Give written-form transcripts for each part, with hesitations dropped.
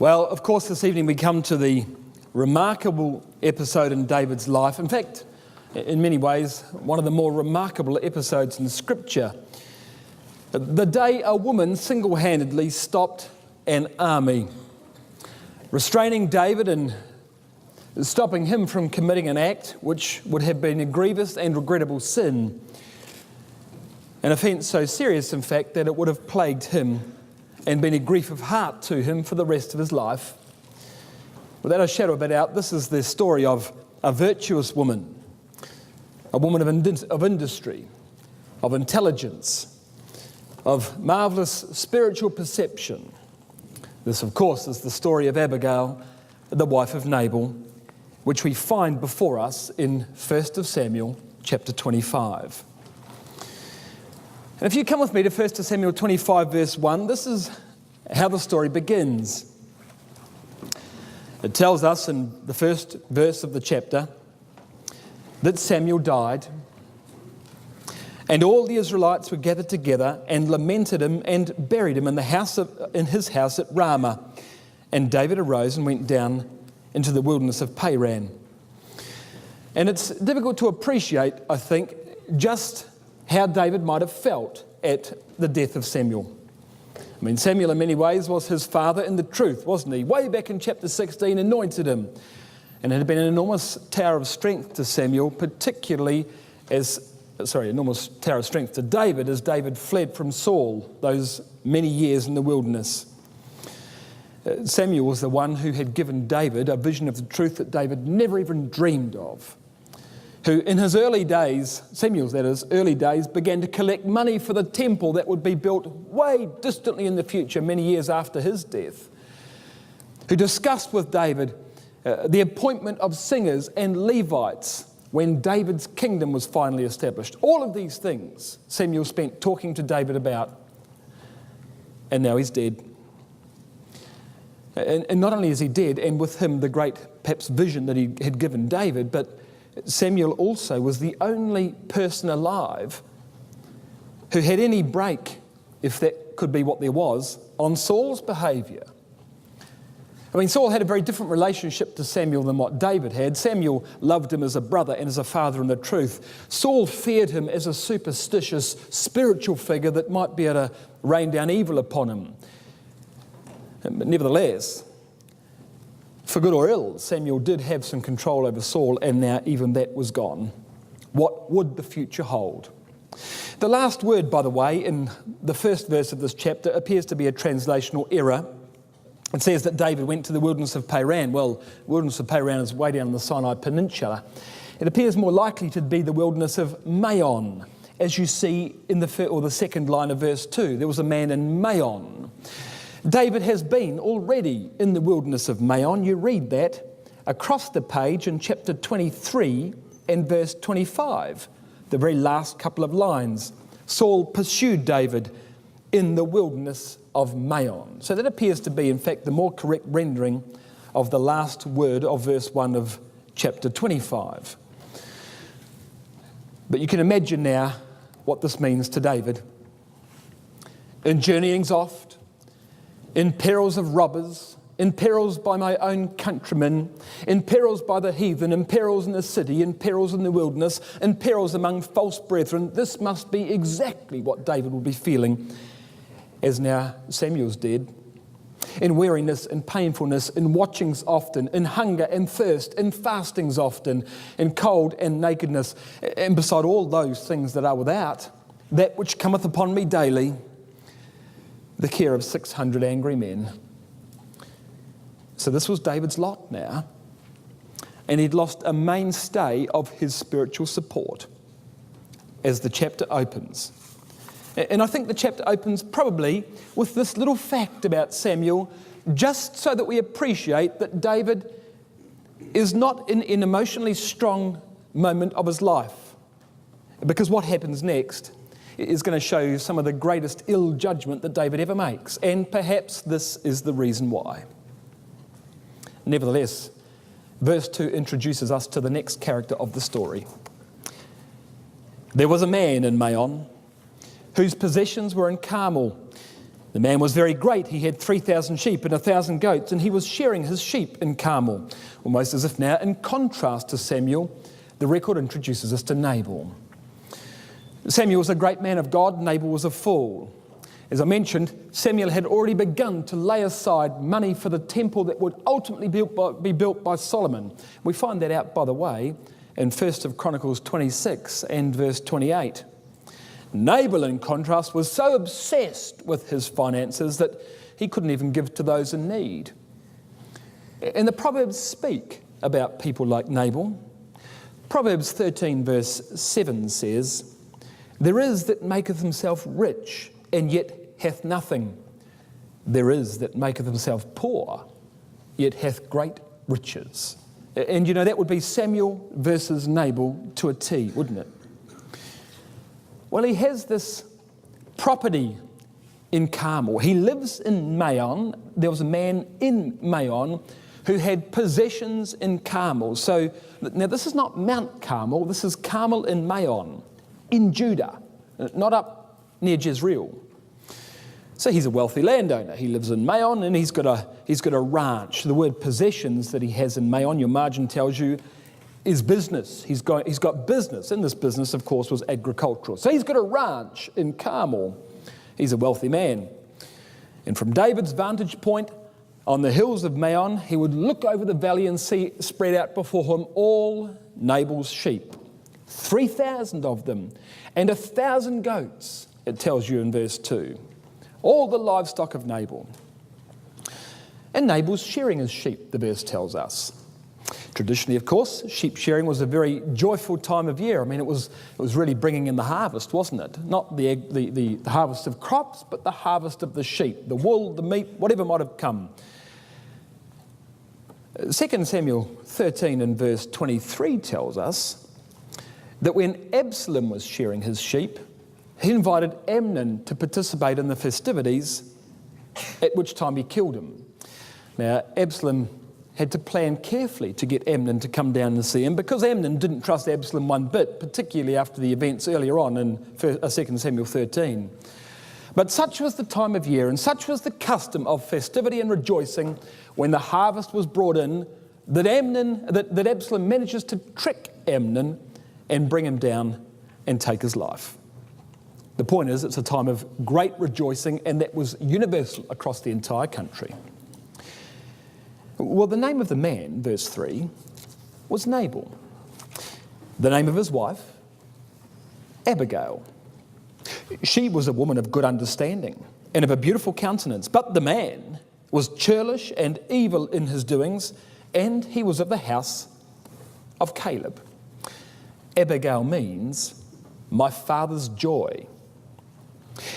Well, of course, this evening we come to the remarkable episode in David's life. In fact, in many ways, one of the more remarkable episodes in Scripture. The day a woman single-handedly stopped an army, restraining David and stopping him from committing an act which would have been a grievous and regrettable sin. An offence so serious, in fact, that it would have plagued him and been a grief of heart to him for the rest of his life. Without a shadow of a doubt, this is the story of a virtuous woman, a woman of industry, of intelligence, of marvellous spiritual perception. This, of course, is the story of Abigail, the wife of Nabal, which we find before us in 1 Samuel chapter 25. And if you come with me to 1 Samuel 25 verse 1, this is how the story begins. It tells us in the first verse of the chapter that Samuel died, and all the Israelites were gathered together and lamented him and buried him in his house at Ramah. And David arose and went down into the wilderness of Paran. And it's difficult to appreciate, I think, just how David might have felt at the death of Samuel. I mean, Samuel in many ways was his father in the truth, wasn't he? Way back in chapter 16, anointed him. And it had been an enormous tower of strength to Samuel, enormous tower of strength to David as David fled from Saul those many years in the wilderness. Samuel was the one who had given David a vision of the truth that David never even dreamed of. Who in his early days, Samuel's that is, early days, began to collect money for the temple that would be built way distantly in the future, many years after his death. Who discussed with David the appointment of singers and Levites when David's kingdom was finally established. All of these things Samuel spent talking to David about, and now he's dead. And not only is he dead, and with him the great, perhaps, vision that he had given David, but Samuel also was the only person alive who had any break, if that could be what there was, on Saul's behaviour. I mean, Saul had a very different relationship to Samuel than what David had. Samuel loved him as a brother and as a father in the truth. Saul feared him as a superstitious spiritual figure that might be able to rain down evil upon him. But nevertheless, for good or ill, Samuel did have some control over Saul, and now even that was gone. What would the future hold? The last word, by the way, in the first verse of this chapter appears to be a translational error. It says that David went to the wilderness of Paran. Well, the wilderness of Paran is way down in the Sinai Peninsula. It appears more likely to be the wilderness of Maon, as you see in the second line of verse 2. There was a man in Maon. David has been already in the wilderness of Maon. You read that across the page in chapter 23 and verse 25, the very last couple of lines. Saul pursued David in the wilderness of Maon. So that appears to be, in fact, the more correct rendering of the last word of verse 1 of chapter 25. But you can imagine now what this means to David. In journeyings oft, in perils of robbers, in perils by my own countrymen, in perils by the heathen, in perils in the city, in perils in the wilderness, in perils among false brethren. This must be exactly what David will be feeling as now Samuel's dead. In weariness and painfulness, in watchings often, in hunger and thirst, in fastings often, in cold and nakedness, and beside all those things that are without, that which cometh upon me daily, the care of 600 angry men. So this was David's lot now. And he'd lost a mainstay of his spiritual support as the chapter opens. And I think the chapter opens probably with this little fact about Samuel, just so that we appreciate that David is not in an emotionally strong moment of his life. Because what happens next is going to show you some of the greatest ill judgment that David ever makes. And perhaps this is the reason why. Nevertheless, verse 2 introduces us to the next character of the story. There was a man in Maon whose possessions were in Carmel, The man was very great. He had 3,000 sheep and 1,000 goats, and he was shearing his sheep in Carmel. Almost as if now, in contrast to Samuel, the record introduces us to Nabal. Samuel was a great man of God. Nabal was a fool. As I mentioned, Samuel had already begun to lay aside money for the temple that would ultimately be built by Solomon. We find that out, by the way, in 1 Chronicles 26 and verse 28. Nabal, in contrast, was so obsessed with his finances that he couldn't even give to those in need. And the Proverbs speak about people like Nabal. Proverbs 13 verse 7 says, "There is that maketh himself rich, and yet hath nothing. There is that maketh himself poor, yet hath great riches." And you know, that would be Samuel versus Nabal to a T, wouldn't it? Well, he has this property in Carmel. He lives in Maon. There was a man in Maon who had possessions in Carmel. So, now this is not Mount Carmel, this is Carmel in Maon, in Judah, not up near Jezreel. So he's a wealthy landowner. He lives in Maon and he's got a ranch. The word possessions that he has in Maon, your margin tells you, is business. He's got business. And this business, of course, was agricultural. So he's got a ranch in Carmel. He's a wealthy man. And from David's vantage point on the hills of Maon, he would look over the valley and see spread out before him all Nabal's sheep, 3,000 of them, and 1,000 goats, it tells you in verse 2. All the livestock of Nabal. And Nabal's shearing his sheep, the verse tells us. Traditionally, of course, sheep shearing was a very joyful time of year. I mean, it was really bringing in the harvest, wasn't it? Not the harvest of crops, but the harvest of the sheep, the wool, the meat, whatever might have come. 2 Samuel 13 and verse 23 tells us that when Absalom was shearing his sheep, he invited Amnon to participate in the festivities, at which time he killed him. Now, Absalom had to plan carefully to get Amnon to come down and see him, because Amnon didn't trust Absalom one bit, particularly after the events earlier on in 2 Samuel 13. But such was the time of year and such was the custom of festivity and rejoicing when the harvest was brought in, that Absalom manages to trick Amnon and bring him down and take his life. The point is, it's a time of great rejoicing, and that was universal across the entire country. Well, the name of the man, verse 3, was Nabal. The name of his wife, Abigail. She was a woman of good understanding and of a beautiful countenance, but the man was churlish and evil in his doings, and he was of the house of Caleb. Abigail means my father's joy.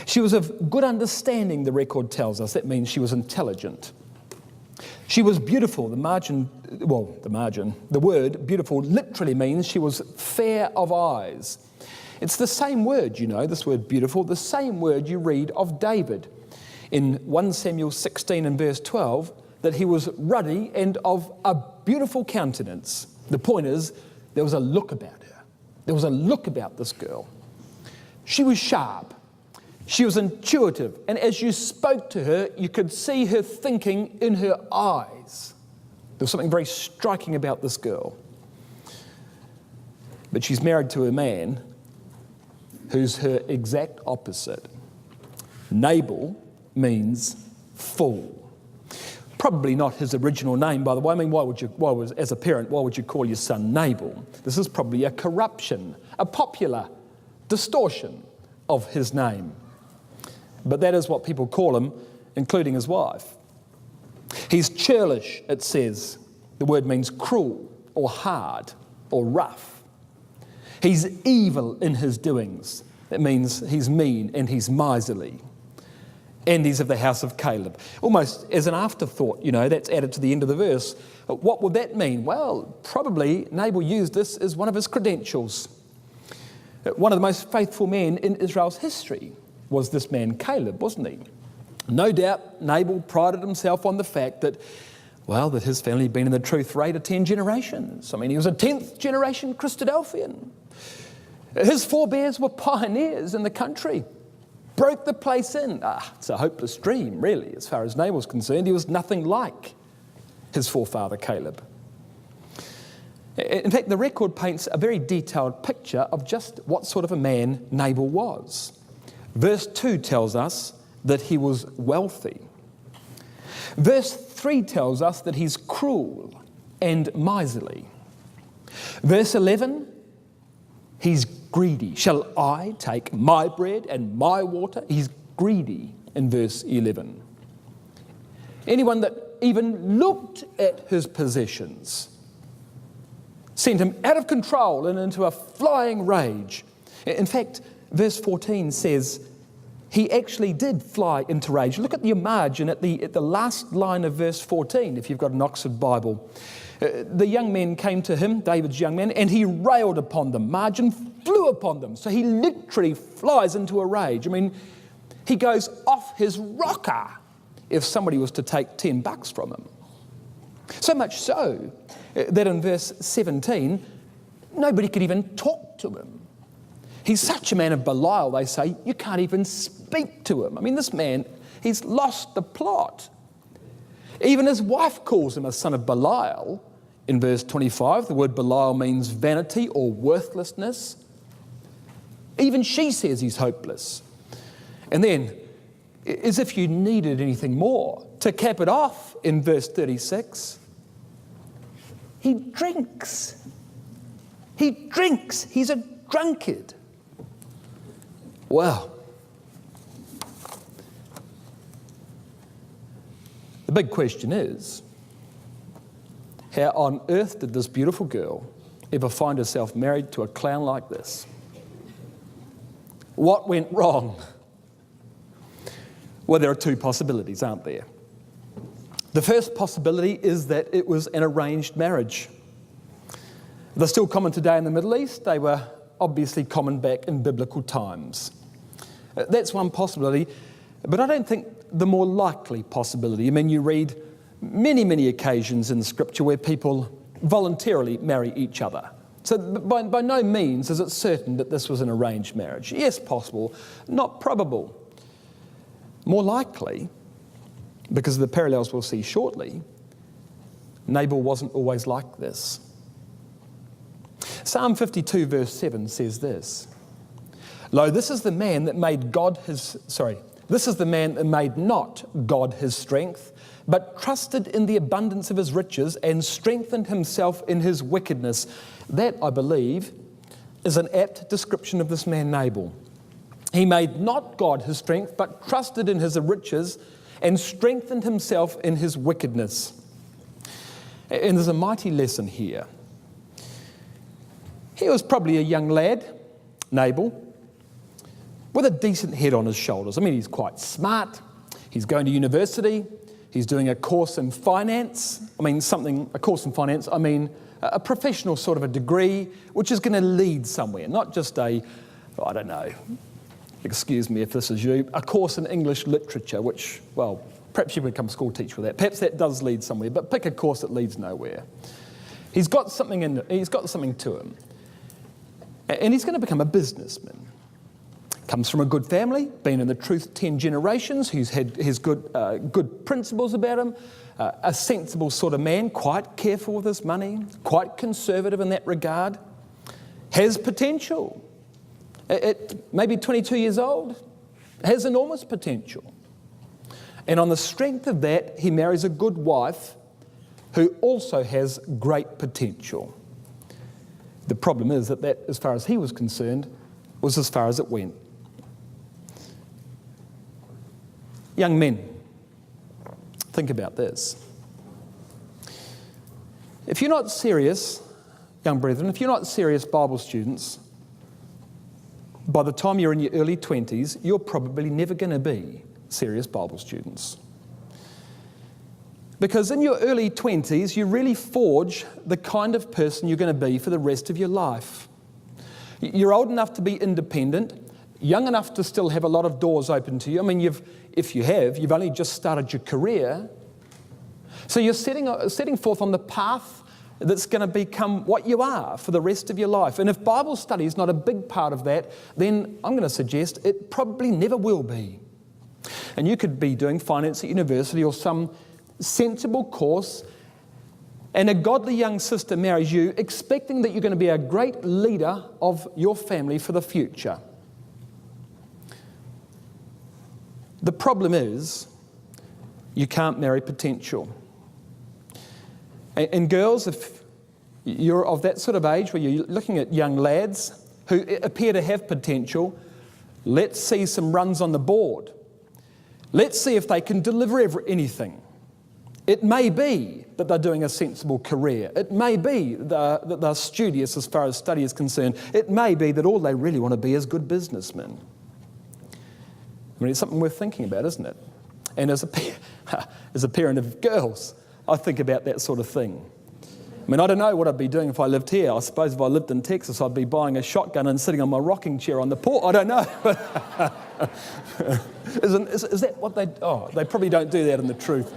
She was of good understanding, the record tells us. That means she was intelligent. She was beautiful. The word beautiful literally means she was fair of eyes. It's the same word, you know, this word beautiful, the same word you read of David in 1 Samuel 16 and verse 12, that he was ruddy and of a beautiful countenance. The point is, there was a look about her. There was a look about this girl. She was sharp. She was intuitive, and as you spoke to her, you could see her thinking in her eyes. There was something very striking about this girl. But she's married to a man who's her exact opposite. Nabal means fool. Probably not his original name, by the way. I mean, as a parent, why would you call your son Nabal? This is probably a corruption, a popular distortion of his name. But that is what people call him, including his wife. He's churlish, it says. The word means cruel or hard or rough. He's evil in his doings. That means he's mean and he's miserly. And he's of the house of Caleb. Almost as an afterthought, you know, that's added to the end of the verse. What would that mean? Well, probably Nabal used this as one of his credentials. One of the most faithful men in Israel's history was this man Caleb, wasn't he? No doubt Nabal prided himself on the fact that his family had been in the truth for 8 or 10 generations. I mean, he was a 10th generation Christadelphian. His forebears were pioneers in the country. broke the place in. It's a hopeless dream, really, as far as Nabal's concerned. He was nothing like his forefather Caleb. In fact, the record paints a very detailed picture of just what sort of a man Nabal was. Verse 2 tells us that he was wealthy. Verse 3 tells us that he's cruel and miserly. Verse 11, he's greedy. Shall I take my bread and my water? He's greedy in verse 11. Anyone that even looked at his possessions sent him out of control and into a flying rage. In fact, verse 14 says he actually did fly into rage. Look at your margin at the last line of verse 14, if you've got an Oxford Bible. The young men came to him, David's young men, and he railed upon them. Margin flew upon them. So he literally flies into a rage. I mean, he goes off his rocker if somebody was to take $10 from him. So much so that in verse 17, nobody could even talk to him. He's such a man of Belial, they say, you can't even speak to him. I mean, this man, he's lost the plot. Even his wife calls him a son of Belial. In verse 25, the word Belial means vanity or worthlessness. Even she says he's hopeless. And then, as if you needed anything more, to cap it off in verse 36, he drinks. He drinks. He's a drunkard. Well, the big question is, how on earth did this beautiful girl ever find herself married to a clown like this? What went wrong? Well, there are two possibilities, aren't there? The first possibility is that it was an arranged marriage. They're still common today in the Middle East. They were obviously common back in biblical times. That's one possibility, but I don't think the more likely possibility. I mean, you read many, many occasions in the Scripture where people voluntarily marry each other. So by no means is it certain that this was an arranged marriage. Yes, possible, not probable. More likely, because of the parallels we'll see shortly, Nabal wasn't always like this. Psalm 52 verse 7 says this, Lo, this is the man that made this is the man that made not God his strength, but trusted in the abundance of his riches and strengthened himself in his wickedness. That, I believe, is an apt description of this man Nabal. He made not God his strength, but trusted in his riches and strengthened himself in his wickedness. And there's a mighty lesson here. He was probably a young lad, Nabal, with a decent head on his shoulders. I mean, he's quite smart. He's going to university. He's doing a course in finance. A course in finance, a professional sort of a degree, which is going to lead somewhere, not just excuse me if this is you, a course in English literature, which, well, perhaps you become a school teacher with that. Perhaps that does lead somewhere, but pick a course that leads nowhere. He's got something to him. And he's going to become a businessman. Comes from a good family, been in the truth 10 generations, who's had his good principles about him, a sensible sort of man, quite careful with his money, quite conservative in that regard, has potential. At maybe 22 years old, has enormous potential. And on the strength of that, he marries a good wife who also has great potential. The problem is that, as far as he was concerned, was as far as it went. Young men, think about this. If you're not serious, young brethren, if you're not serious Bible students, by the time you're in your early 20s, you're probably never going to be serious Bible students. Because in your early 20s, you really forge the kind of person you're going to be for the rest of your life. You're old enough to be independent, young enough to still have a lot of doors open to you. I mean, if you've only just started your career. So you're setting forth on the path that's going to become what you are for the rest of your life. And if Bible study is not a big part of that, then I'm going to suggest it probably never will be. And you could be doing finance at university or some sensible course, and a godly young sister marries you expecting that you're going to be a great leader of your family for the future. The problem is you can't marry potential. And girls, if you're of that sort of age where you're looking at young lads who appear to have potential, let's see some runs on the board. Let's see if they can deliver anything. It may be that they're doing a sensible career. It may be that they're studious as far as study is concerned. It may be that all they really want to be is good businessmen. I mean, it's something worth thinking about, isn't it? And as a parent of girls, I think about that sort of thing. I mean, I don't know what I'd be doing if I lived here. I suppose if I lived in Texas, I'd be buying a shotgun and sitting on my rocking chair on the porch. I don't know. Is that what they... Oh, they probably don't do that in the truth.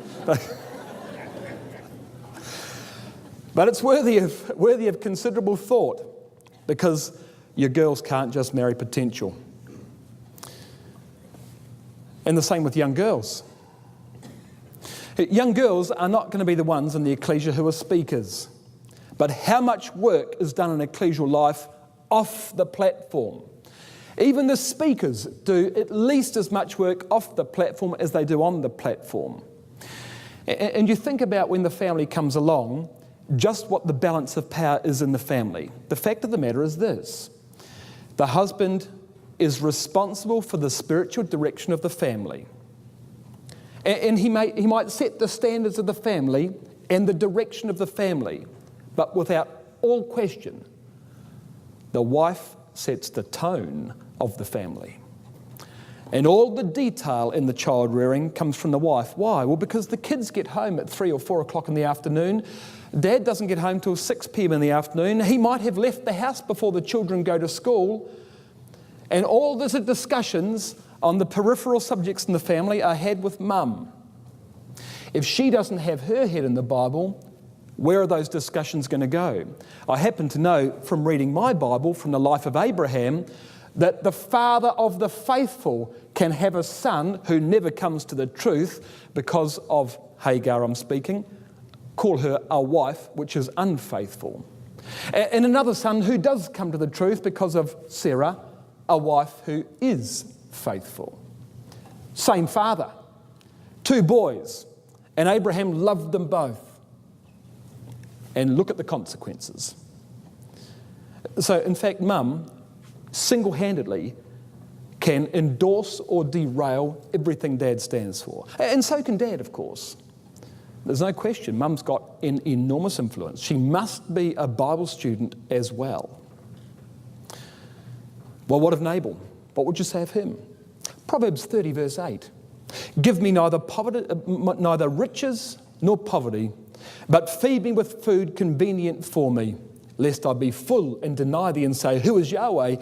But it's worthy of considerable thought, because your girls can't just marry potential. And the same with young girls. Young girls are not going to be the ones in the ecclesia who are speakers. But how much work is done in ecclesial life off the platform? Even the speakers do at least as much work off the platform as they do on the platform. And you think about when the family comes along, just what the balance of power is in the family. The fact of the matter is this: the husband is responsible for the spiritual direction of the family. And he might set the standards of the family and the direction of the family, but without all question, the wife sets the tone of the family. And all the detail in the child rearing comes from the wife. Why? Well, because the kids get home at 3 or 4 o'clock in the afternoon. Dad doesn't get home till 6 p.m. in the afternoon. He might have left the house before the children go to school. And all these discussions on the peripheral subjects in the family are had with mum. If she doesn't have her head in the Bible, where are those discussions going to go? I happen to know from reading my Bible, from the life of Abraham, that the father of the faithful can have a son who never comes to the truth because of Hagar, I'm speaking, call her a wife, which is unfaithful. And another son who does come to the truth because of Sarah, a wife who is faithful. Same father, 2 boys, and Abraham loved them both. And look at the consequences. So, in fact, mum single-handedly can endorse or derail everything dad stands for. And so can dad, of course. There's no question, mum's got an enormous influence. She must be a Bible student as well. Well, what of Nabal? What would you say of him? Proverbs 30, verse 8. Give me neither riches nor poverty, but feed me with food convenient for me, lest I be full and deny thee and say, who is Yahweh?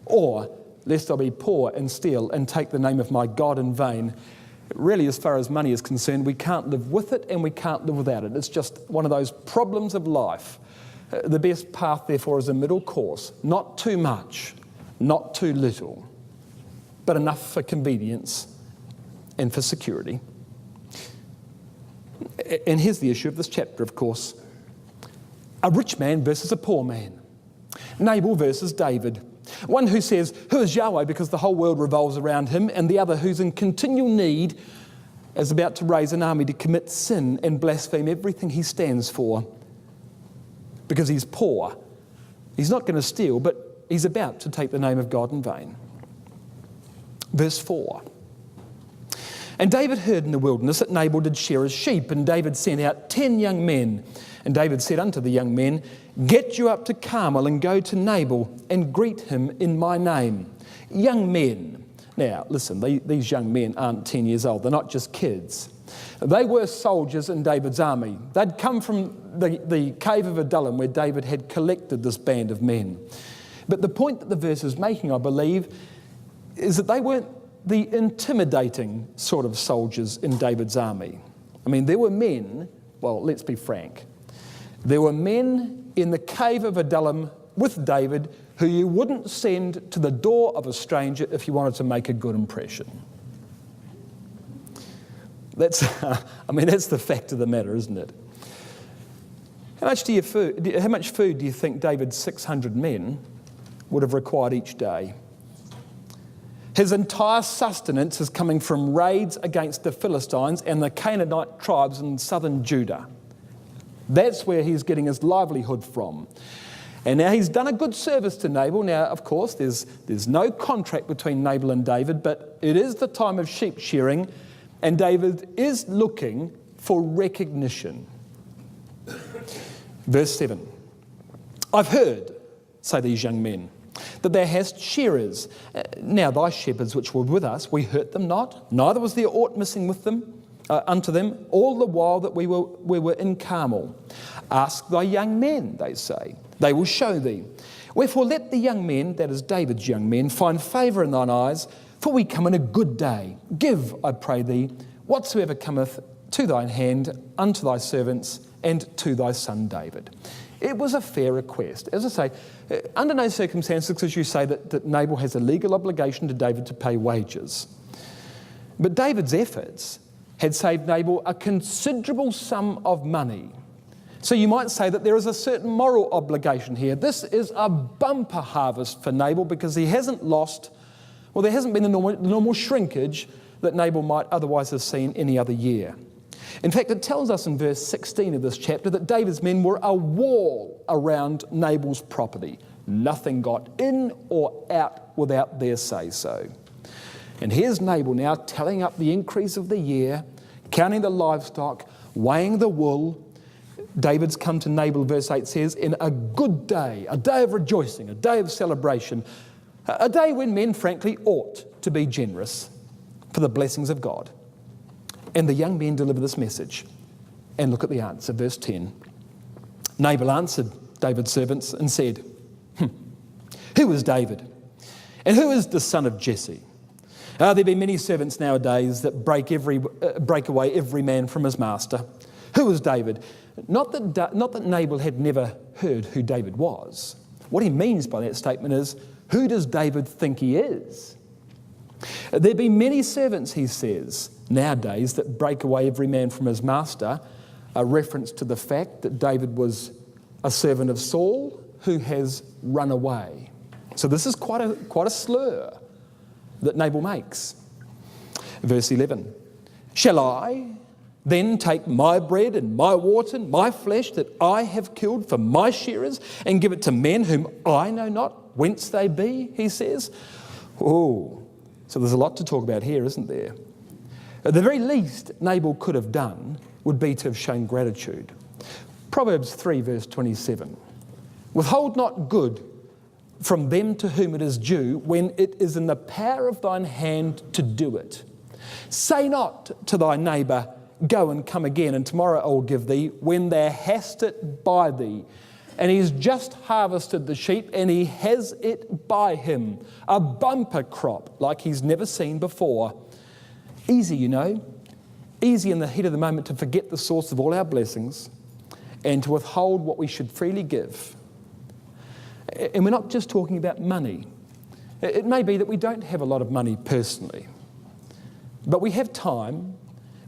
Or lest I be poor and steal and take the name of my God in vain. Really, as far as money is concerned, we can't live with it and we can't live without it. It's just one of those problems of life. The best path, therefore, is a middle course. Not too much, not too little, but enough for convenience and for security. And here's the issue of this chapter, of course. A rich man versus a poor man. Nabal versus David. One who says, who is Yahweh, because the whole world revolves around him, and the other who's in continual need, is about to raise an army to commit sin and blaspheme everything he stands for because he's poor. He's not going to steal, but he's about to take the name of God in vain. Verse 4. And David heard in the wilderness that Nabal did shear his sheep, and David sent out 10 young men. And David said unto the young men, get you up to Carmel and go to Nabal and greet him in my name. Young men. Now, listen, these young men aren't 10 years old. They're not just kids. They were soldiers in David's army. They'd come from the cave of Adullam where David had collected this band of men. But the point that the verse is making, I believe, is that they weren't the intimidating sort of soldiers in David's army. I mean, there were men, well, let's be frank, There were men in the cave of Adullam with David who you wouldn't send to the door of a stranger if you wanted to make a good impression. That's the fact of the matter, isn't it? How much food do you think David's 600 men would have required each day? His entire sustenance is coming from raids against the Philistines and the Canaanite tribes in southern Judah. That's where he's getting his livelihood from. And now he's done a good service to Nabal. Now, of course, there's no contract between Nabal and David, but it is the time of sheep shearing, and David is looking for recognition. Verse 7. I've heard, say these young men, that thou hast shearers. Now thy shepherds which were with us, we hurt them not, neither was there aught missing with them, unto them, all the while that we were in Carmel. Ask thy young men, they say, they will show thee. Wherefore let the young men, that is David's young men, find favour in thine eyes, for we come in a good day. Give, I pray thee, whatsoever cometh to thine hand unto thy servants and to thy son David. It was a fair request. As I say, under no circumstances could you say that Nabal has a legal obligation to David to pay wages. But David's efforts had saved Nabal a considerable sum of money. So you might say that there is a certain moral obligation here. This is a bumper harvest for Nabal because he hasn't lost, well, there hasn't been the normal shrinkage that Nabal might otherwise have seen any other year. In fact, it tells us in verse 16 of this chapter that David's men were a wall around Nabal's property. Nothing got in or out without their say-so. And here's Nabal now tallying up the increase of the year, counting the livestock, weighing the wool. David's come to Nabal, verse 8 says, in a good day, a day of rejoicing, a day of celebration, a day when men, frankly, ought to be generous for the blessings of God. And the young men deliver this message. And look at the answer, verse 10. Nabal answered David's servants and said, Who is David? And who is the son of Jesse? There be many servants nowadays that break away every man from his master. Who is David? Not that Nabal had never heard who David was. What he means by that statement is, who does David think he is? There be many servants, he says, nowadays that break away every man from his master, a reference to the fact that David was a servant of Saul who has run away. So this is quite a slur that Nabal makes. Verse 11, shall I then take my bread and my water and my flesh that I have killed for my shearers and give it to men whom I know not whence they be, he says. Oh, so there's a lot to talk about here, isn't there? At the very least Nabal could have done would be to have shown gratitude. Proverbs 3 verse 27. Withhold not good from them to whom it is due when it is in the power of thine hand to do it. Say not to thy neighbour, go and come again, and tomorrow I will give thee, when thou hast it by thee. And he's just harvested the sheep and he has it by him, a bumper crop like he's never seen before. Easy, you know, easy in the heat of the moment to forget the source of all our blessings and to withhold what we should freely give. And we're not just talking about money. It may be that we don't have a lot of money personally, but we have time,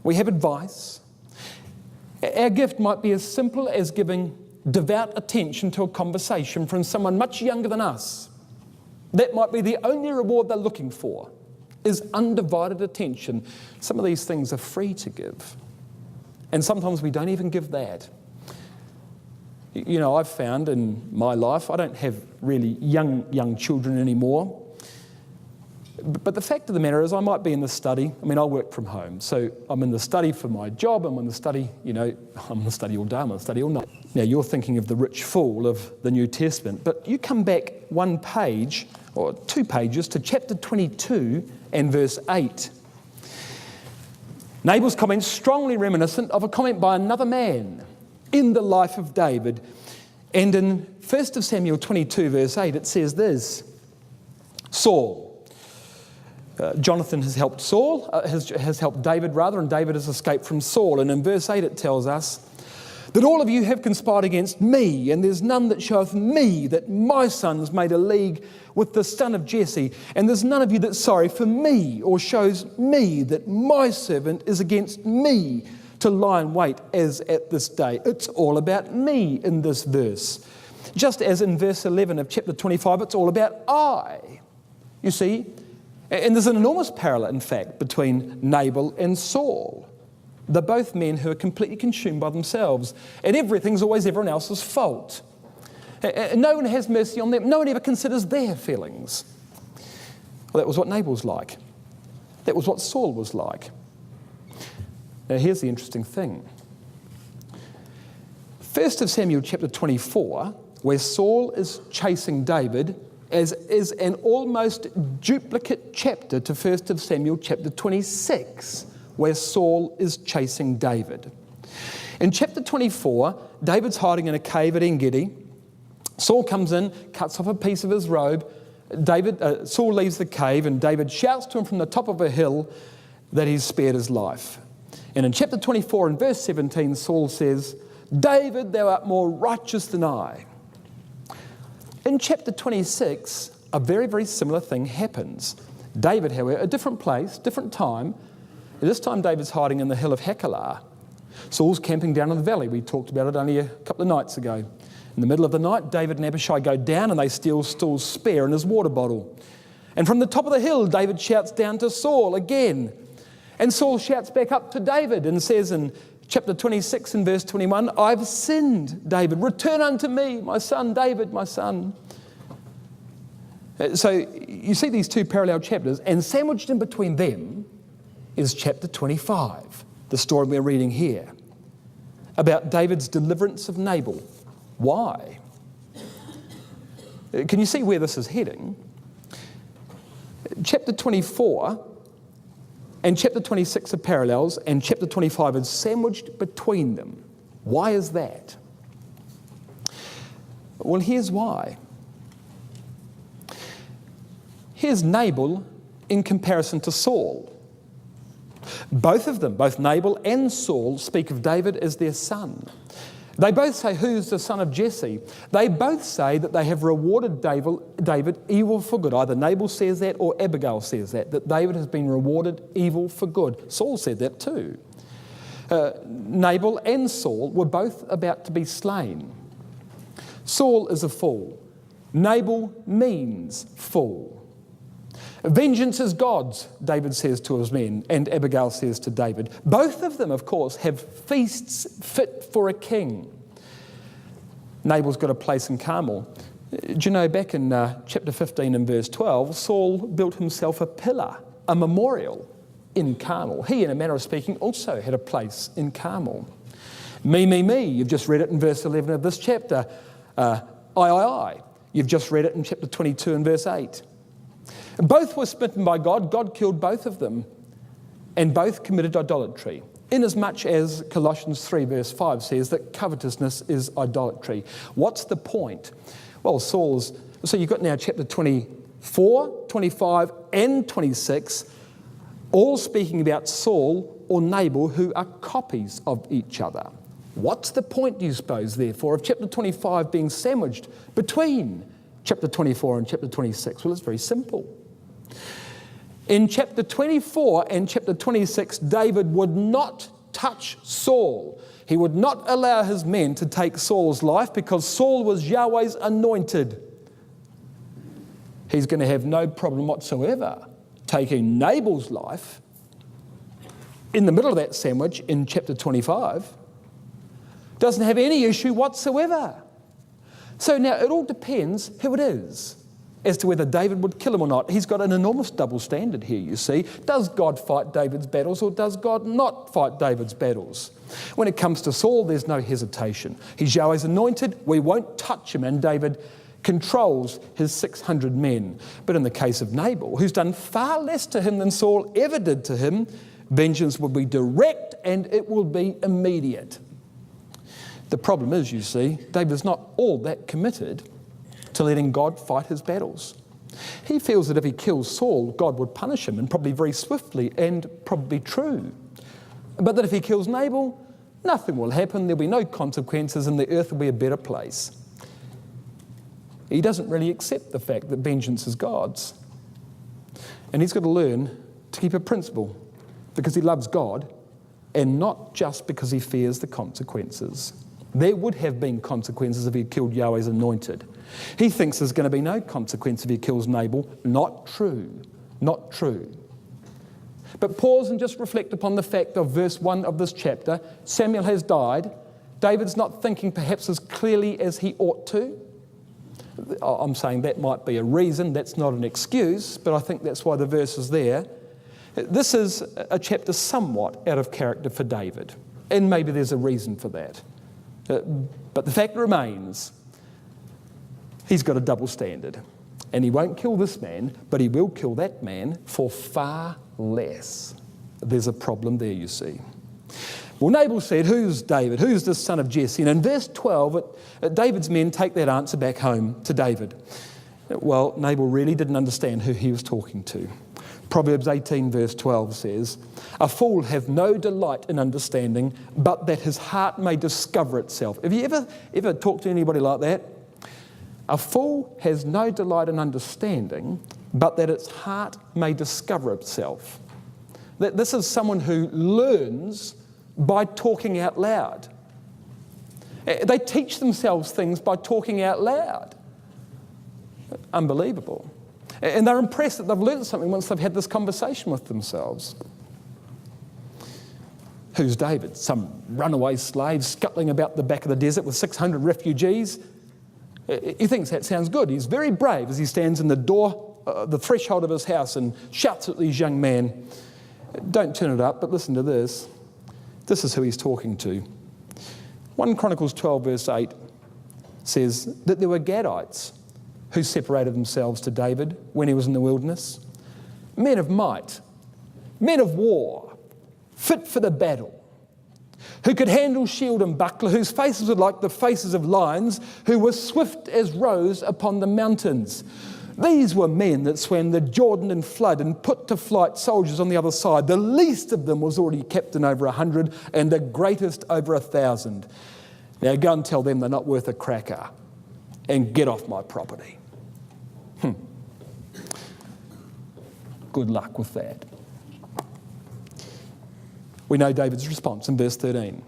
we have advice. Our gift might be as simple as giving devout attention to a conversation from someone much younger than us. That might be the only reward they're looking for, is undivided attention. Some of these things are free to give. And sometimes we don't even give that. You know, I've found in my life, I don't have really young children anymore. But the fact of the matter is I might be in the study. I mean, I work from home. So I'm in the study for my job. I'm in the study, you know, I'm in the study all day, I'm in the study all night. Now, you're thinking of the rich fool of the New Testament. But you come back one page, or 2 pages, to chapter 22 and verse 8. Nabal's comment strongly reminiscent of a comment by another man in the life of David. And in 1 Samuel 22 verse 8 it says this, Saul, Jonathan has helped has helped David rather, and David has escaped from Saul. And in verse 8 it tells us, that all of you have conspired against me, and there's none that showeth me that my son's made a league with the son of Jesse, and there's none of you that's sorry for me, or shows me that my servant is against me to lie in wait as at this day. It's all about me in this verse. Just as in verse 11 of chapter 25, it's all about I. You see, and there's an enormous parallel, in fact, between Nabal and Saul. They're both men who are completely consumed by themselves, and everything's always everyone else's fault. And no one has mercy on them. No one ever considers their feelings. Well, that was what Nabal's like. That was what Saul was like. Now, here's the interesting thing. 1 Samuel chapter 24, where Saul is chasing David, is an almost duplicate chapter to 1 Samuel chapter 26, where Saul is chasing David. In chapter 24, David's hiding in a cave at En-Gedi. Saul comes in, cuts off a piece of his robe. Saul leaves the cave, and David shouts to him from the top of a hill that he's spared his life. And in chapter 24 and verse 17, Saul says, "David, thou art more righteous than I." In chapter 26, a very, very similar thing happens. David, however, a different place, different time. This time David's hiding in the hill of Hachilah. Saul's camping down in the valley. We talked about it only a couple of nights ago. In the middle of the night, David and Abishai go down and they steal Saul's spear and his water bottle. And from the top of the hill, David shouts down to Saul again. And Saul shouts back up to David and says in chapter 26 and verse 21, "I've sinned, David. Return unto me, my son David, my son." So you see these two parallel chapters, and sandwiched in between them is chapter 25, the story we're reading here, about David's deliverance of Nabal. Why? Can you see where this is heading? Chapter 24 and chapter 26 are parallels, and chapter 25 is sandwiched between them. Why is that? Well, here's why. Here's Nabal in comparison to Saul. Both of them, both Nabal and Saul, speak of David as their son. They both say, "Who's the son of Jesse?" They both say that they have rewarded David evil for good. Either Nabal says that or Abigail says that David has been rewarded evil for good. Saul said that too. Nabal and Saul were both about to be slain. Saul is a fool. Nabal means fool. Vengeance is God's, David says to his men, and Abigail says to David. Both of them, of course, have feasts fit for a king. Nabal's got a place in Carmel. Do you know, back in chapter 15 and verse 12, Saul built himself a pillar, a memorial in Carmel. He, in a manner of speaking, also had a place in Carmel. Me, you've just read it in verse 11 of this chapter. I. You've just read it in chapter 22 and verse 8. Both were smitten by God. God killed both of them, and both committed idolatry, inasmuch as Colossians 3 verse 5 says that covetousness is idolatry. What's the point? Well, so you've got now chapter 24, 25 and 26, all speaking about Saul or Nabal, who are copies of each other. What's the point, do you suppose, therefore, of chapter 25 being sandwiched between chapter 24 and chapter 26? Well, it's very simple. In chapter 24 and chapter 26, David would not touch Saul. He would not allow his men to take Saul's life because Saul was Yahweh's anointed. He's going to have no problem whatsoever taking Nabal's life in the middle of that sandwich in chapter 25. Doesn't have any issue whatsoever. So now it all depends who it is as to whether David would kill him or not. He's got an enormous double standard here, you see. Does God fight David's battles or does God not fight David's battles? When it comes to Saul, there's no hesitation. He's Yahweh's anointed. We won't touch him, and David controls his 600 men. But in the case of Nabal, who's done far less to him than Saul ever did to him, vengeance will be direct and it will be immediate. The problem is, you see, David is not all that committed to letting God fight his battles. He feels that if he kills Saul, God would punish him, and probably very swiftly, and probably true. But that if he kills Nabal, Nothing will happen. There'll be no consequences and the earth will be a better place. He doesn't really accept the fact that vengeance is God's. And he's got to learn to keep a principle because he loves God and not just because he fears the consequences. There would have been consequences if he killed Yahweh's anointed. He thinks there's going to be no consequence if he kills Nabal. Not true. Not true. But pause and just reflect upon the fact of verse 1 of this chapter. Samuel has died. David's not thinking perhaps as clearly as he ought to. I'm saying that might be a reason. That's not an excuse, but I think that's why the verse is there. This is a chapter somewhat out of character for David, and maybe there's a reason for that. But the fact remains, he's got a double standard. And he won't kill this man, but he will kill that man for far less. There's a problem there, you see. Well, Nabal said, who's David? Who's the son of Jesse? And in verse 12, David's men take that answer back home to David. Well, Nabal really didn't understand who he was talking to. Proverbs 18 verse 12 says, a fool hath no delight in understanding, but that his heart may discover itself. Have you ever talked to anybody like that? A fool has no delight in understanding, but that its heart may discover itself. This is someone who learns by talking out loud. They teach themselves things by talking out loud. Unbelievable. And they're impressed that they've learned something once they've had this conversation with themselves. Who's David? Some runaway slave scuttling about the back of the desert with 600 refugees? He thinks that sounds good. He's very brave as he stands in the door, the threshold of his house and shouts at these young men. Don't turn it up, but listen to this. This is who he's talking to. 1 Chronicles 12 verse 8 says that there were Gadites who separated themselves to David when he was in the wilderness. Men of might, men of war, fit for the battle, who could handle shield and buckler, whose faces were like the faces of lions, who were swift as roes upon the mountains. These were men that swam the Jordan in flood and put to flight soldiers on the other side. The least of them was already captain over 100, and the greatest over 1,000. Now go and tell them they're not worth a cracker, and get off my property. Good luck with that. We know David's response in verse 13.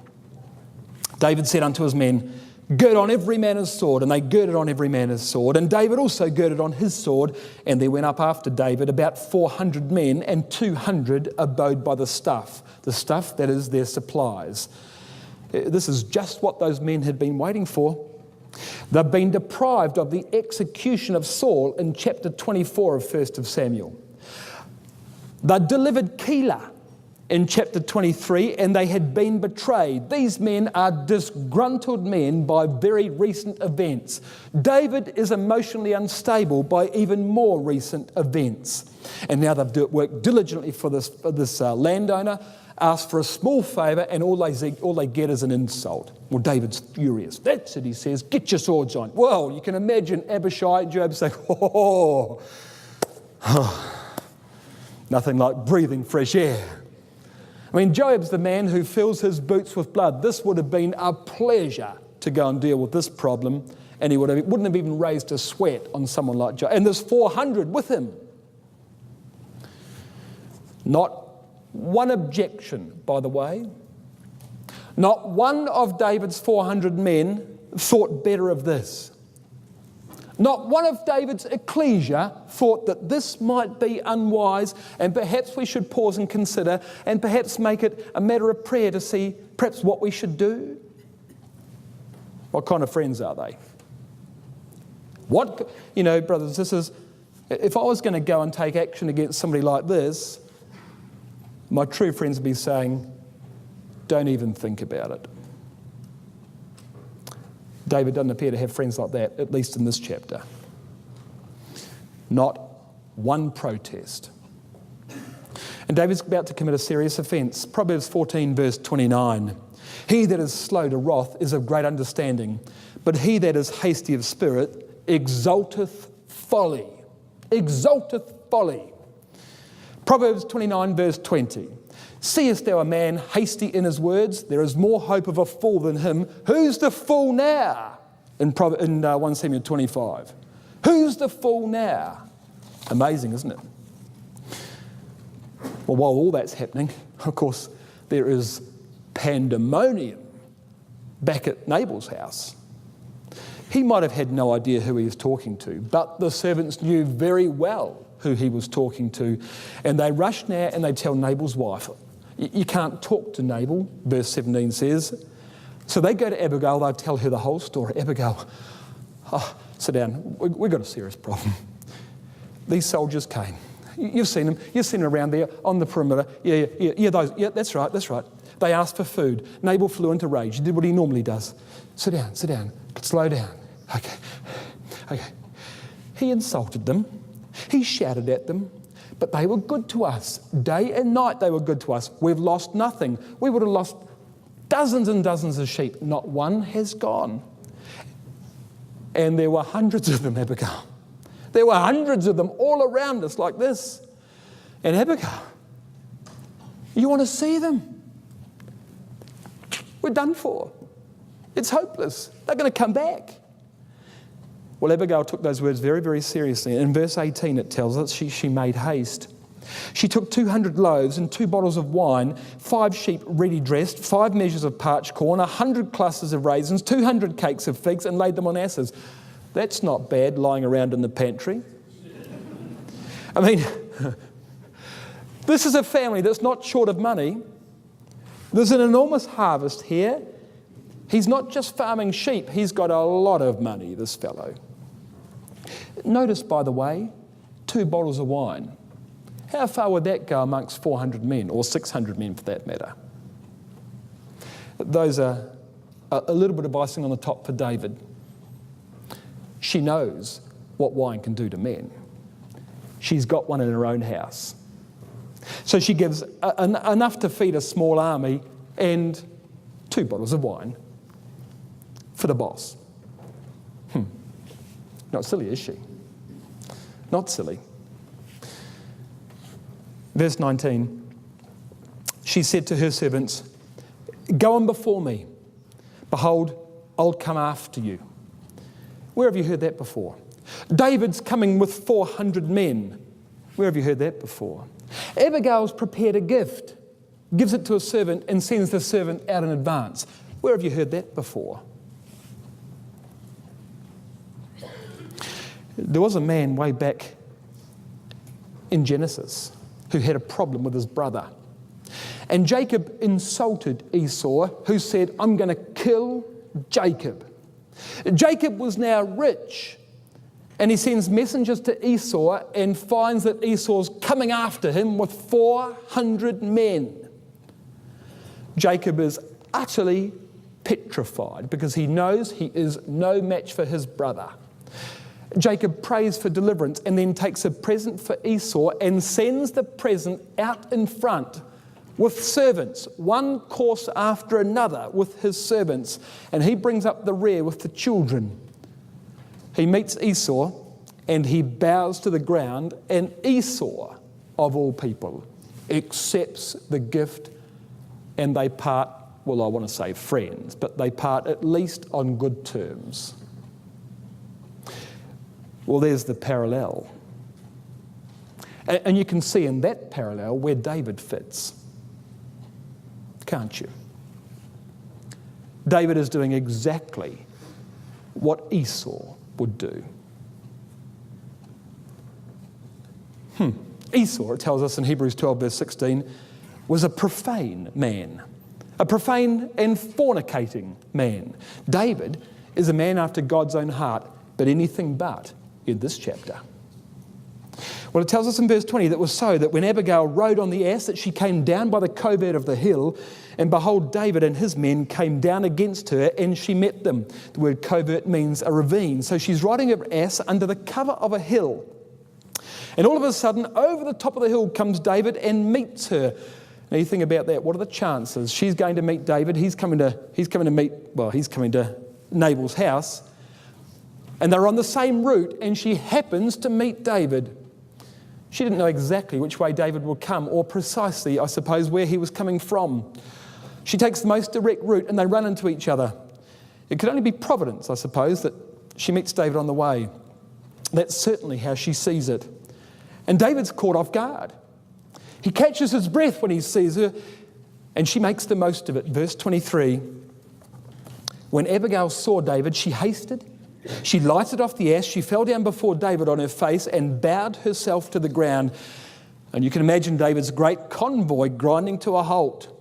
David said unto his men, gird on every man his sword, and they girded on every man his sword. And David also girded on his sword, and there went up after David about 400 men, and 200 abode by the stuff that is their supplies. This is just what those men had been waiting for. They've been deprived of the execution of Saul in chapter 24 of 1 Samuel. They delivered Keilah in chapter 23, and they had been betrayed. These men are disgruntled men by very recent events. David is emotionally unstable by even more recent events. And now they've worked diligently for this landowner, asked for a small favour, and all they get is an insult. Well, David's furious. That's it, he says. Get your swords on. Well, you can imagine Abishai and Joab saying, nothing like breathing fresh air. I mean, Joab's the man who fills his boots with blood. This would have been a pleasure to go and deal with this problem, and he wouldn't have even raised a sweat on someone like Joab. And there's 400 with him. Not one objection, by the way. Not one of David's 400 men thought better of this. Not one of David's ecclesia thought that this might be unwise, and perhaps we should pause and consider, and perhaps make it a matter of prayer to see perhaps what we should do. What kind of friends are they? Brothers, if I was going to go and take action against somebody like this, my true friends would be saying, don't even think about it. David doesn't appear to have friends like that, at least in this chapter. Not one protest. And David's about to commit a serious offence. Proverbs 14 verse 29. He that is slow to wrath is of great understanding, but he that is hasty of spirit exalteth folly. Exalteth folly. Proverbs 29 verse 20 Seest thou a man hasty in his words? There is more hope of a fool than him. Who's the fool now? In 1 Samuel 25. Who's the fool now? Amazing, isn't it? Well, while all that's happening, of course, there is pandemonium back at Nabal's house. He might have had no idea who he was talking to, but the servants knew very well who he was talking to. And they rush now and they tell Nabal's wife, you can't talk to Nabal, verse 17 says. So they go to Abigail, they'll tell her the whole story. Abigail, sit down, we've got a serious problem. These soldiers came. You've seen them around there on the perimeter. Yeah, that's right. They asked for food. Nabal flew into rage. He did what he normally does. Sit down, slow down. Okay. He insulted them. He shouted at them. But they were good to us. Day and night they were good to us. We've lost nothing. We would have lost dozens and dozens of sheep. Not one has gone. And there were hundreds of them, Abigail. There were hundreds of them all around us like this. And Abigail, you want to see them? We're done for. It's hopeless. They're going to come back. Well, Abigail took those words very, very seriously. In verse 18 it tells us she made haste. She took 200 loaves and 2 bottles of wine, 5 sheep ready dressed, 5 measures of parched corn, 100 clusters of raisins, 200 cakes of figs, and laid them on asses. That's not bad, lying around in the pantry. I mean, this is a family that's not short of money. There's an enormous harvest here. He's not just farming sheep, he's got a lot of money, this fellow. Notice, by the way, 2 bottles of wine. How far would that go amongst 400 men, or 600 men for that matter? Those are a little bit of icing on the top for David. She knows what wine can do to men. She's got one in her own house. So she gives enough to feed a small army and 2 bottles of wine for the boss. Not silly, is she? Not silly. Verse 19, she said to her servants, go on before me. Behold, I'll come after you. Where have you heard that before? David's coming with 400 men. Where have you heard that before? Abigail's prepared a gift, gives it to a servant and sends the servant out in advance. Where have you heard that before? There was a man way back in Genesis who had a problem with his brother. And Jacob insulted Esau, who said, I'm going to kill Jacob. Jacob was now rich, and he sends messengers to Esau and finds that Esau's coming after him with 400 men. Jacob is utterly petrified because he knows he is no match for his brother. Jacob prays for deliverance and then takes a present for Esau and sends the present out in front with servants, one course after another with his servants, and he brings up the rear with the children. He meets Esau and he bows to the ground, and Esau, of all people, accepts the gift, and they part, well, I want to say friends, but they part at least on good terms. Well, there's the parallel. And you can see in that parallel where David fits. Can't you? David is doing exactly what Esau would do. Esau, it tells us in Hebrews 12, verse 16, was a profane man, a profane and fornicating man. David is a man after God's own heart, but anything but in this chapter. Well, it tells us in verse 20 that was so that when Abigail rode on the ass, that she came down by the covert of the hill, and behold, David and his men came down against her, and she met them. The word covert means a ravine. So she's riding her ass under the cover of a hill. And all of a sudden, over the top of the hill comes David and meets her. Now you think about that. What are the chances? She's going to meet David. He's coming to Nabal's house. And they're on the same route, and she happens to meet David. She didn't know exactly which way David would come, or precisely, I suppose, where he was coming from. She takes the most direct route and they run into each other. It could only be providence, I suppose, that she meets David on the way. That's certainly how she sees it. And David's caught off guard. He catches his breath when he sees her, and she makes the most of it. Verse 23, when Abigail saw David, she hasted. She lighted off the ash. She fell down before David on her face and bowed herself to the ground. And you can imagine David's great convoy grinding to a halt.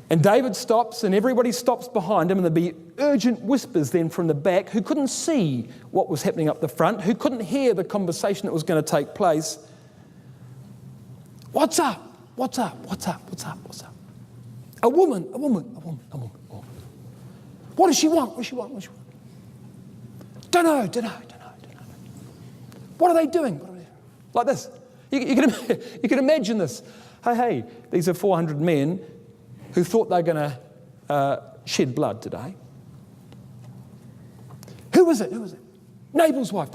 And David stops, and everybody stops behind him, and there'll be urgent whispers then from the back, who couldn't see what was happening up the front, who couldn't hear the conversation that was going to take place. What's up? What's up? What's up? What's up? What's up? A woman. What does she want? What does she want? What does she want? Don't know. What are they doing? Like this. You can imagine this. Hey, these are 400 men who thought they were going to shed blood today. Who was it? Nabal's wife.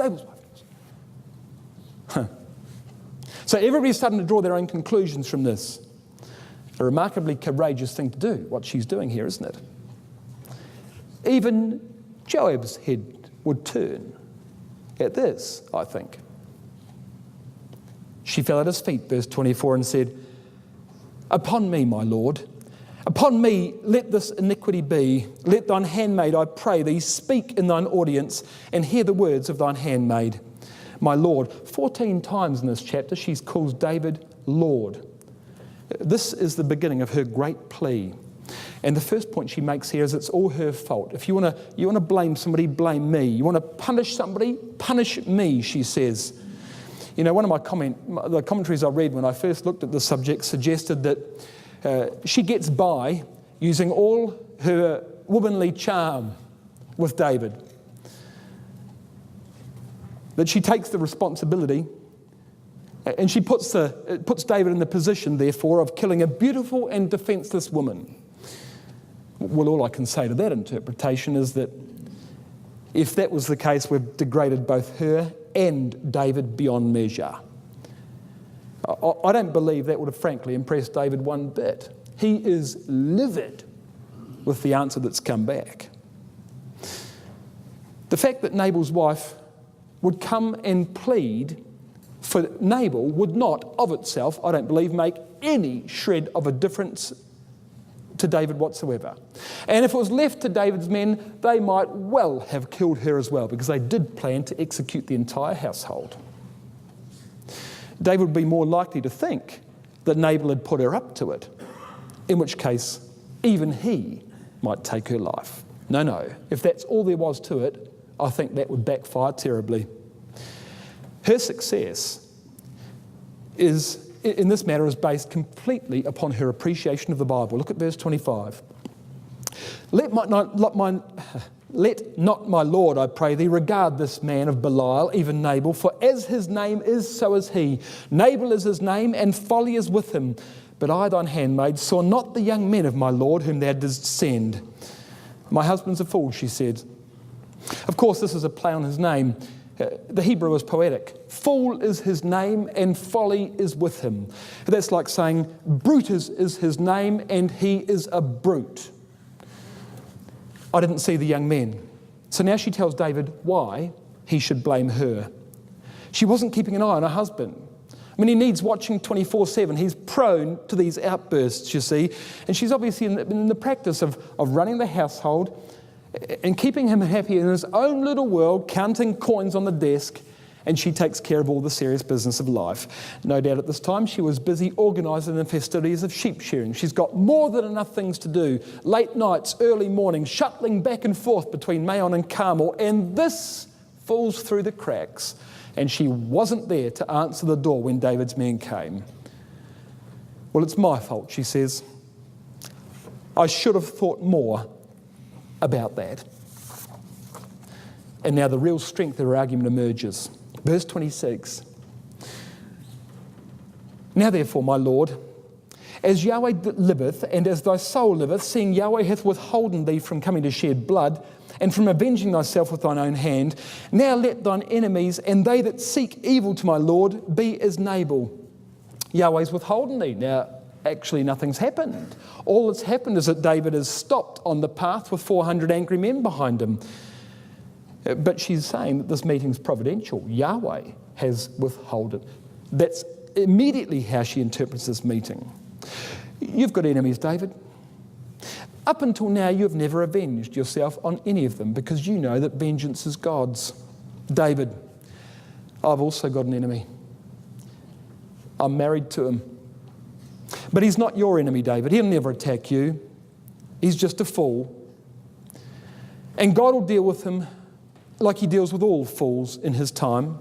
Huh. So everybody's starting to draw their own conclusions from this. A remarkably courageous thing to do, what she's doing here, isn't it? Even Joab's head would turn at this, I think. She fell at his feet, verse 24, and said, upon me, my Lord, upon me let this iniquity be. Let thine handmaid, I pray thee, speak in thine audience and hear the words of thine handmaid. My Lord. 14 times in this chapter she calls David Lord. This is the beginning of her great plea. And the first point she makes here is it's all her fault. If you want to blame somebody, blame me. You want to punish somebody, punish me, she says. You know, one of the commentaries I read when I first looked at the subject suggested that she gets by using all her womanly charm with David. That she takes the responsibility and she puts David in the position, therefore, of killing a beautiful and defenseless woman. Well, all I can say to that interpretation is that if that was the case, we've degraded both her and David beyond measure. I don't believe that would have frankly impressed David one bit. He is livid with the answer that's come back. The fact that Nabal's wife would come and plead for Nabal would not, of itself, I don't believe, make any shred of a difference to David whatsoever. And if it was left to David's men, they might well have killed her as well, because they did plan to execute the entire household. David would be more likely to think that Nabal had put her up to it, in which case even he might take her life. No, if that's all there was to it, I think that would backfire terribly. Her success in this matter is based completely upon her appreciation of the Bible. Look at verse 25. Let not my Lord, I pray thee, regard this man of Belial, even Nabal, for as his name is, so is he. Nabal is his name, and folly is with him. But I, thine handmaid, saw not the young men of my Lord whom thou didst send. My husband's a fool, she said. Of course, this is a play on his name. The Hebrew is poetic. Fool is his name and folly is with him. That's like saying Brutus is his name and he is a brute. I didn't see the young men. So now she tells David why he should blame her. She wasn't keeping an eye on her husband. I mean, he needs watching 24/7. He's prone to these outbursts, you see. And she's obviously in the practice of running the household and keeping him happy in his own little world, counting coins on the desk, and she takes care of all the serious business of life. No doubt at this time she was busy organising the festivities of sheep shearing. She's got more than enough things to do. Late nights, early mornings, shuttling back and forth between Maon and Carmel, and this falls through the cracks, and she wasn't there to answer the door when David's men came. Well, it's my fault, she says. I should have thought more about that. And now the real strength of her argument emerges. Verse 26. Now therefore, my Lord, As Yahweh liveth, and as thy soul liveth, seeing Yahweh hath withholden thee from coming to shed blood, and from avenging thyself with thine own hand, now let thine enemies and they that seek evil to my Lord be as Nabal. Yahweh's withholden thee. Now, actually nothing's happened. All that's happened is that David has stopped on the path with 400 angry men behind him. But she's saying that this meeting's providential. Yahweh has withholden. That's immediately how she interprets this meeting. You've got enemies, David. Up until now, you have never avenged yourself on any of them because you know that vengeance is God's. David, I've also got an enemy. I'm married to him. But he's not your enemy, David. He'll never attack you. He's just a fool. And God will deal with him like he deals with all fools in his time.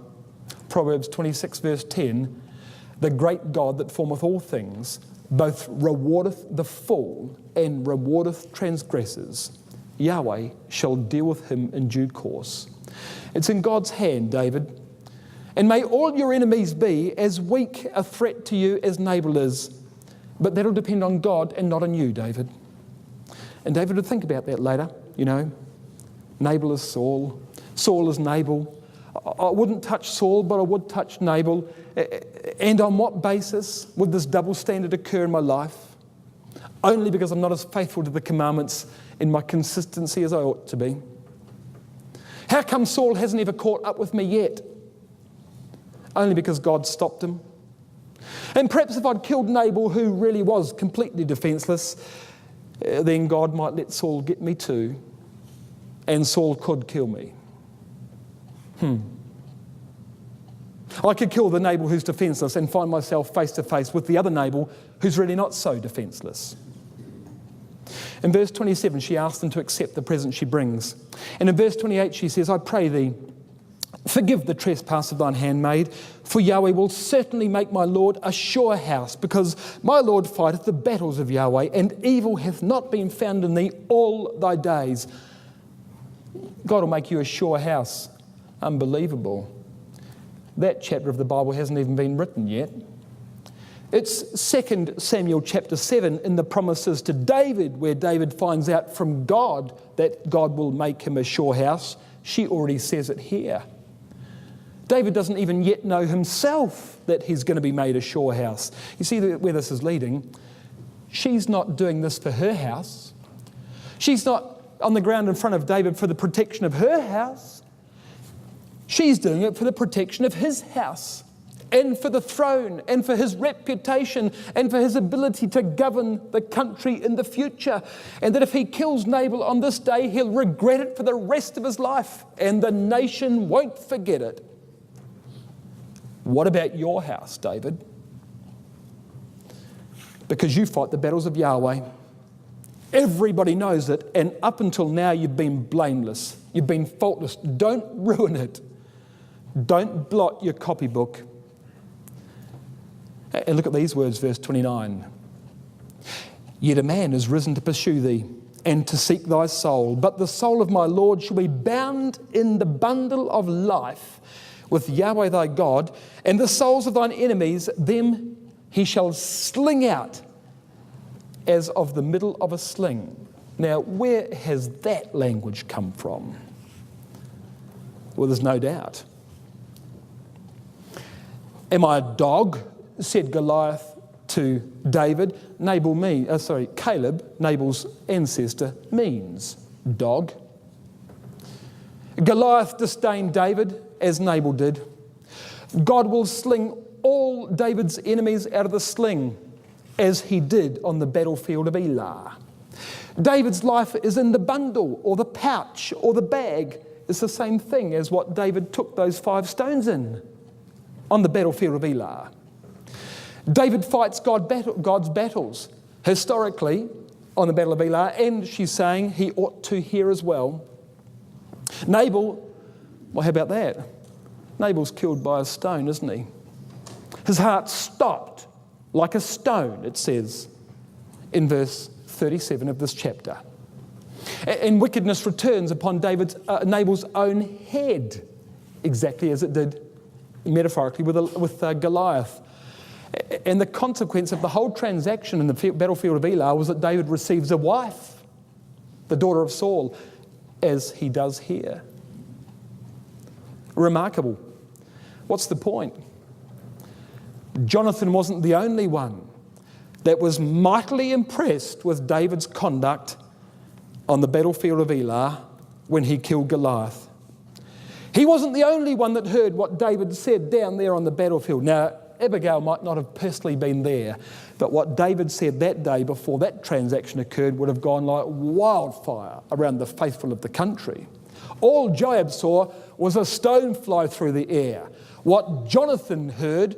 Proverbs 26 verse 10, the great God that formeth all things, both rewardeth the fool and rewardeth transgressors. Yahweh shall deal with him in due course. It's in God's hand, David. And may all your enemies be as weak a threat to you as Nabal is. But that'll depend on God and not on you, David. And David would think about that later, you know. Nabal is Saul. Saul is Nabal. I wouldn't touch Saul, but I would touch Nabal. And on what basis would this double standard occur in my life? Only because I'm not as faithful to the commandments in my consistency as I ought to be. How come Saul hasn't ever caught up with me yet? Only because God stopped him. And perhaps if I'd killed Nabal, who really was completely defenseless, then God might let Saul get me too. And Saul could kill me. I could kill the Nabal who's defenseless and find myself face to face with the other Nabal who's really not so defenseless. In verse 27, she asks them to accept the present she brings. And in verse 28, she says, I pray thee, forgive the trespass of thine handmaid, for Yahweh will certainly make my Lord a sure house, because my Lord fighteth the battles of Yahweh, and evil hath not been found in thee all thy days. God will make you a sure house. Unbelievable. That chapter of the Bible hasn't even been written yet. It's 2 Samuel chapter 7 in the promises to David, where David finds out from God that God will make him a sure house. She already says it here. David doesn't even yet know himself that he's going to be made a sure house. You see where this is leading? She's not doing this for her house. She's not on the ground in front of David for the protection of her house. She's doing it for the protection of his house, and for the throne, and for his reputation, and for his ability to govern the country in the future. And that if he kills Nabal on this day, he'll regret it for the rest of his life, and the nation won't forget it. What about your house, David? Because you fight the battles of Yahweh. Everybody knows it, and up until now you've been blameless. You've been faultless. Don't ruin it. Don't blot your copybook. And look at these words, verse 29. Yet a man is risen to pursue thee and to seek thy soul, but the soul of my Lord shall be bound in the bundle of life with Yahweh thy God, and the souls of thine enemies, them he shall sling out as of the middle of a sling. Now, where has that language come from? Well, there's no doubt. Am I a dog? Said Goliath to David. Caleb, Nabal's ancestor, means dog. Goliath disdained David as Nabal did. God will sling all David's enemies out of the sling as he did on the battlefield of Elah. David's life is in the bundle or the pouch or the bag. It's the same thing as what David took those 5 stones in on the battlefield of Elah. David fights God's battles historically on the battle of Elah, and she's saying he ought to here as well. Nabal, well, how about that? Nabal's killed by a stone, isn't he? His heart stopped like a stone, it says in verse 37 of this chapter. And wickedness returns upon Nabal's own head, exactly as it did metaphorically with Goliath. And the consequence of the whole transaction in the battlefield of Elah was that David receives a wife, the daughter of Saul, as he does here. Remarkable. What's the point? Jonathan wasn't the only one that was mightily impressed with David's conduct on the battlefield of Elah when he killed Goliath. He wasn't the only one that heard what David said down there on the battlefield. Now, Abigail might not have personally been there, but what David said that day before that transaction occurred would have gone like wildfire around the faithful of the country. All Joab saw was a stone fly through the air. What Jonathan heard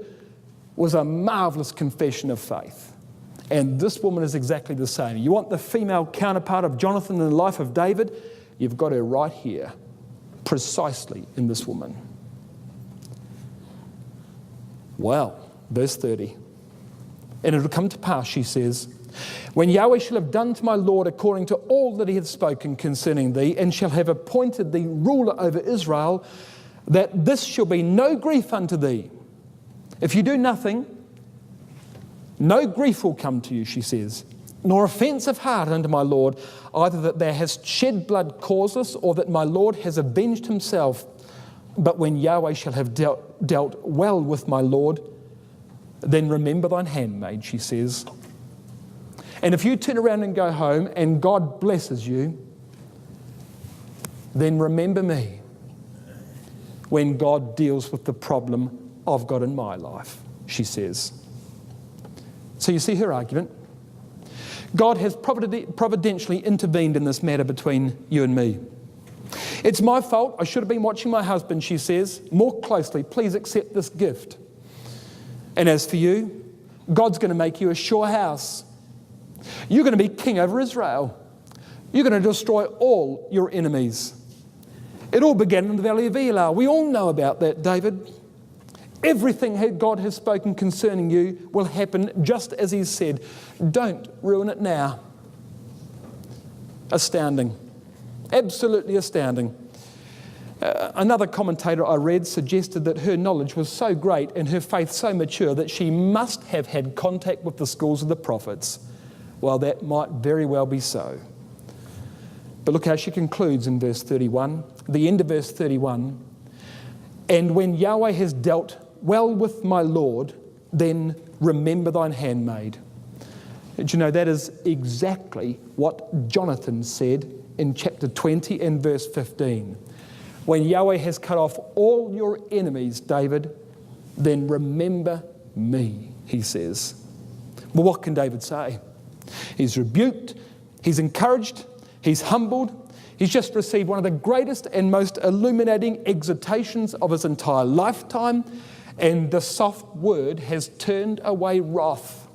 was a marvellous confession of faith. And this woman is exactly the same. You want the female counterpart of Jonathan in the life of David? You've got her right here, precisely in this woman. Well, verse 30. And it will come to pass, she says, when Yahweh shall have done to my Lord according to all that he hath spoken concerning thee, and shall have appointed thee ruler over Israel, that this shall be no grief unto thee. If you do nothing, no grief will come to you, she says, nor offence of heart unto my Lord, either that thou hast shed blood causeless, or that my Lord has avenged himself. But when Yahweh shall have dealt well with my Lord, then remember thine handmaid, she says. And if you turn around and go home and God blesses you, then remember me when God deals with the problem I've got in my life, she says. So you see her argument. God has providentially intervened in this matter between you and me. It's my fault. I should have been watching my husband, she says, more closely. Please accept this gift. And as for you, God's going to make you a sure house. You're going to be king over Israel. You're going to destroy all your enemies. It all began in the valley of Elah. We all know about that, David. Everything God has spoken concerning you will happen just as he said. Don't ruin it now. Astounding. Absolutely astounding. Another commentator I read suggested that her knowledge was so great and her faith so mature that she must have had contact with the schools of the prophets. Well, that might very well be so. But look how she concludes in verse 31, the end of verse 31. And when Yahweh has dealt well with my Lord, then remember thine handmaid. Do you know, that is exactly what Jonathan said in chapter 20 and verse 15. When Yahweh has cut off all your enemies, David, then remember me, he says. Well, what can David say? He's rebuked, he's encouraged, he's humbled. He's just received one of the greatest and most illuminating exhortations of his entire lifetime, and the soft word has turned away wrath.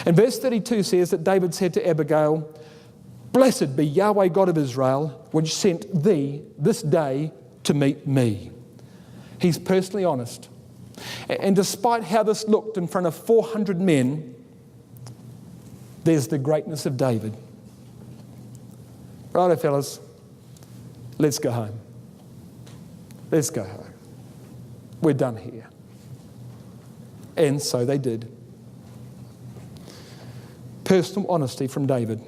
And verse 32 says that David said to Abigail, blessed be Yahweh God of Israel, which sent thee this day to meet me. He's personally honest. And despite how this looked in front of 400 men, there's the greatness of David. Righto, fellas, let's go home. Let's go home. We're done here. And so they did. Personal honesty from David.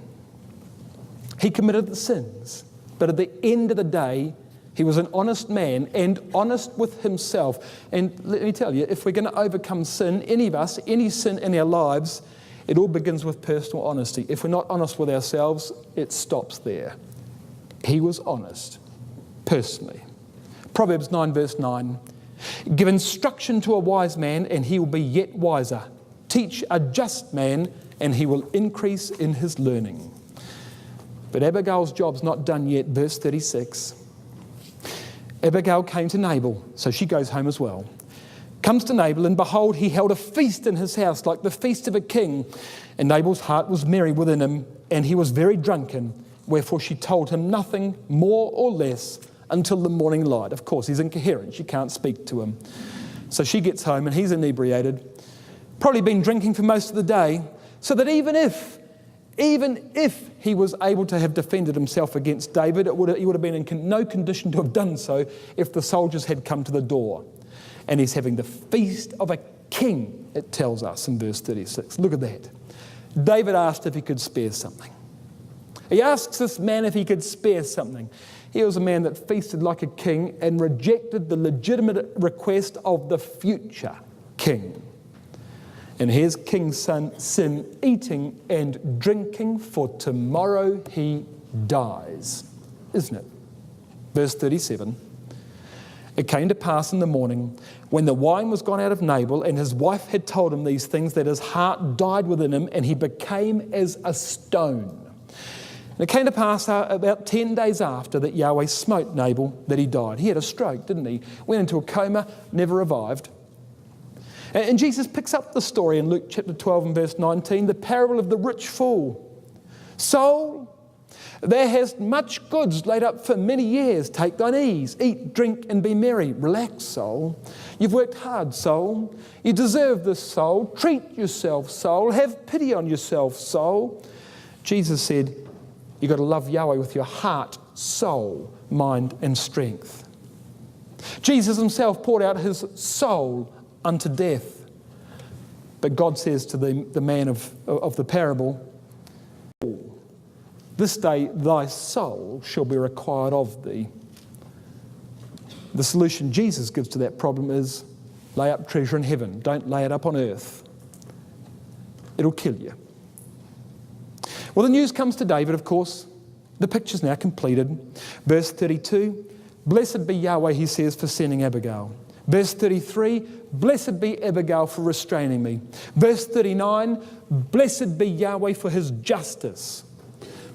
He committed the sins, but at the end of the day, he was an honest man and honest with himself. And let me tell you, if we're going to overcome sin, any of us, any sin in our lives, it all begins with personal honesty. If we're not honest with ourselves, it stops there. He was honest, personally. Proverbs 9 verse 9. Give instruction to a wise man, and he will be yet wiser. Teach a just man, and he will increase in his learning. But Abigail's job's not done yet. Verse 36. Abigail came to Nabal, so she goes home as well. Comes to Nabal, and behold, he held a feast in his house, like the feast of a king. And Nabal's heart was merry within him, and he was very drunken. Wherefore she told him nothing more or less until the morning light. Of course, he's incoherent. She can't speak to him. So she gets home, and he's inebriated. Probably been drinking for most of the day, so that even if he was able to have defended himself against David, he would have been in no condition to have done so if the soldiers had come to the door. And he's having the feast of a king, it tells us in verse 36. Look at that. David asked if he could spare something. He asks this man if he could spare something. He was a man that feasted like a king and rejected the legitimate request of the future king. And here's King Sin eating and drinking, for tomorrow he dies, isn't it? Verse 37. It came to pass in the morning, when the wine was gone out of Nabal, and his wife had told him these things, that his heart died within him, and he became as a stone. And it came to pass about 10 days after that Yahweh smote Nabal, that he died. He had a stroke, didn't he? Went into a coma, never revived. And Jesus picks up the story in Luke chapter 12 and verse 19, the parable of the rich fool. Soul, thou hast much goods laid up for many years. Take thine ease, eat, drink, and be merry. Relax, soul. You've worked hard, soul. You deserve this, soul. Treat yourself, soul. Have pity on yourself, soul. Jesus said, you've got to love Yahweh with your heart, soul, mind, and strength. Jesus himself poured out his soul unto death. But God says to the man of the parable, this day thy soul shall be required of thee. The solution Jesus gives to that problem is lay up treasure in heaven. Don't lay it up on earth. It'll kill you. Well, the news comes to David, of course. The picture's now completed. Verse 32, blessed be Yahweh, he says, for sending Abigail. Verse 33, blessed be Abigail for restraining me. Verse 39, blessed be Yahweh for his justice.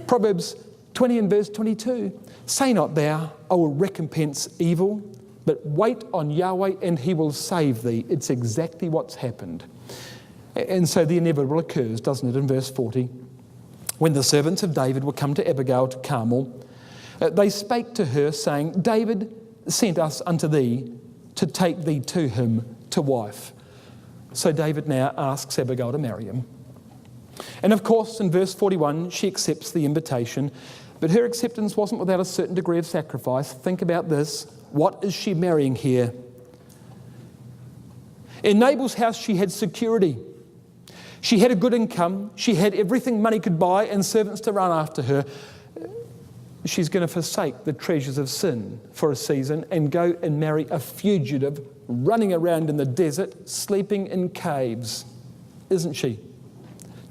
Proverbs 20 and verse 22, say not thou, I will recompense evil, but wait on Yahweh and he will save thee. It's exactly what's happened. And so the inevitable occurs, doesn't it, in verse 40. When the servants of David were come to Abigail to Carmel, they spake to her, saying, David sent us unto thee to take thee to him to wife. So David now asks Abigail to marry him. And of course, in verse 41, she accepts the invitation, but her acceptance wasn't without a certain degree of sacrifice. Think about this. What is she marrying here? In Nabal's house, she had security. She had a good income. She had everything money could buy and servants to run after her. She's going to forsake the treasures of sin for a season and go and marry a fugitive running around in the desert, sleeping in caves, isn't she?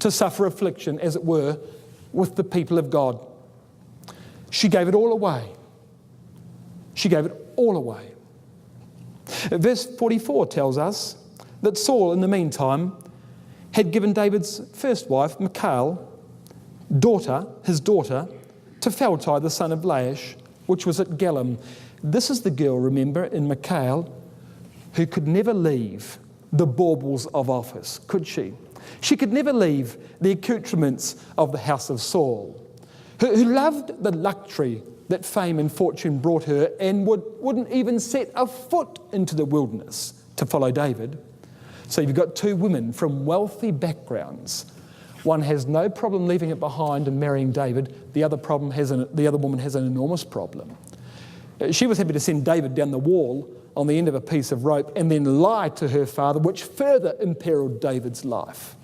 To suffer affliction, as it were, with the people of God. She gave it all away. She gave it all away. Verse 44 tells us that Saul, in the meantime, had given David's first wife, Michal, his daughter, to Phalti, the son of Laish, which was at Galim. This is the girl, remember, in Michal, who could never leave the baubles of office, could she? She could never leave the accoutrements of the house of Saul, who loved the luxury that fame and fortune brought her and wouldn't even set a foot into the wilderness to follow David. So you've got two women from wealthy backgrounds. One has no problem leaving it behind and marrying David. The other woman has an enormous problem. She was happy to send David down the wall on the end of a piece of rope and then lie to her father, which further imperiled David's life.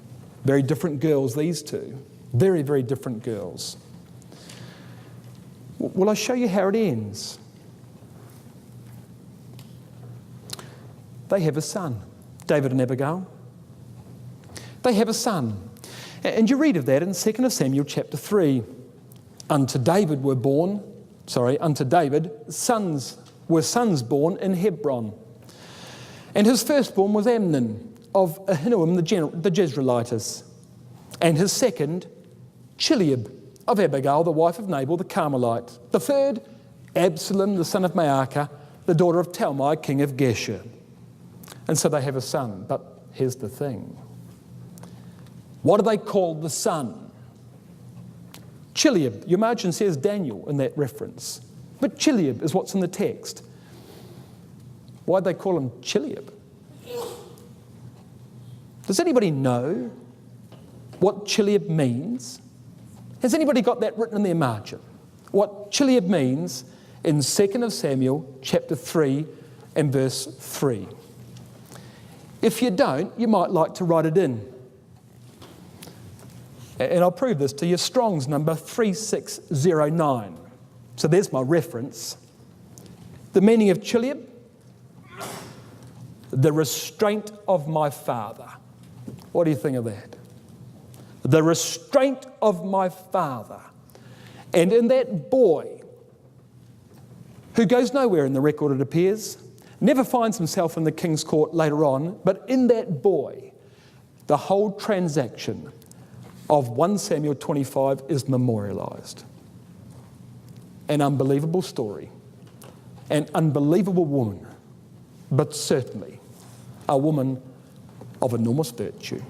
Very different girls, these two. Very, very different girls. Will I show you how it ends? They have a son, David and Abigail. They have a son. And you read of that in 2 Samuel chapter 3. Unto David sons were born in Hebron. And his firstborn was Amnon of Ahinoam the Jezreelitess. And his second, Chileab of Abigail, the wife of Nabal the Carmelite. The third, Absalom, the son of Maacah, the daughter of Talmai, king of Geshur. And so they have a son. But here's the thing. What do they call the son? Chileab. Your margin says Daniel in that reference. But Chileab is what's in the text. Why'd they call him Chileab? Does anybody know what Chileab means? Has anybody got that written in their margin? What Chileab means in 2 Samuel chapter 3 and verse 3. If you don't, you might like to write it in. And I'll prove this to you. Strong's number 3609. So there's my reference. The meaning of Chiliab: the restraint of my father. What do you think of that? The restraint of my father. And in that boy, who goes nowhere in the record, it appears, never finds himself in the king's court later on, but in that boy, the whole transaction of 1 Samuel 25 is memorialised. An unbelievable story, an unbelievable woman, but certainly a woman of enormous virtue.